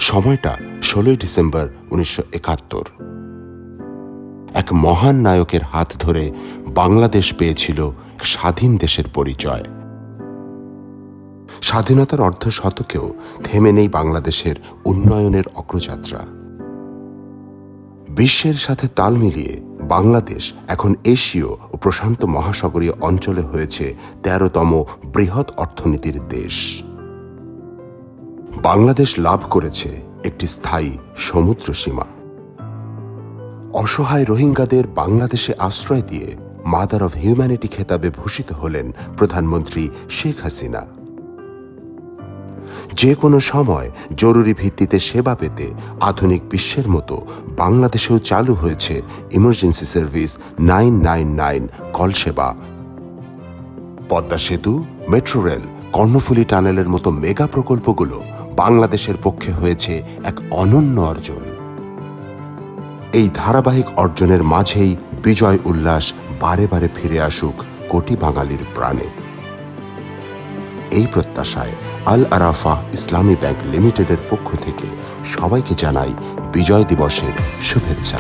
সময়টা 16 ডিসেম্বর 1971। এক মহান নায়কের হাত ধরে বাংলাদেশ পেয়েছিল স্বাধীন দেশের পরিচয়। স্বাধীনতার অর্ধশতকেও থেমে নেই বাংলাদেশের উন্নয়নের অগ্রযাত্রা। বিশ্বের সাথে তাল মিলিয়ে বাংলাদেশ এখন এশীয় ও প্রশান্ত মহাসাগরীয় অঞ্চলে হয়েছে 13তম বৃহৎ অর্থনীতির দেশ। বাংলাদেশ লাভ করেছে একটি স্থায়ী সমুদ্র সীমা। অসহায় রোহিঙ্গাদের বাংলাদেশে আশ্রয় দিয়ে মাদার অফ হিউম্যানিটি খেতাবে ভূষিত হলেন প্রধানমন্ত্রী শেখ হাসিনা। যে কোনো সময় জরুরি ভিত্তিতে সেবা পেতে আধুনিক বিশ্বের মতো বাংলাদেশেও চালু হয়েছে ইমার্জেন্সি সার্ভিস 999 কল সেবা। পদ্মা সেতু, মেট্রো রেল, কর্ণফুলী টানেলের মতো মেগা প্রকল্পগুলো বাংলাদেশের পক্ষে হয়েছে এক অনন্য অর্জন। এই ধারাবাহিক অর্জনের মাঝেই বিজয় উল্লাস বারে বারে ফিরে আসুক কোটি বাঙালির প্রাণে। এই প্রত্যাশায় আল আরাফা ইসলামী ব্যাংক লিমিটেডের পক্ষ থেকে সবাইকে জানাই বিজয় দিবসের শুভেচ্ছা।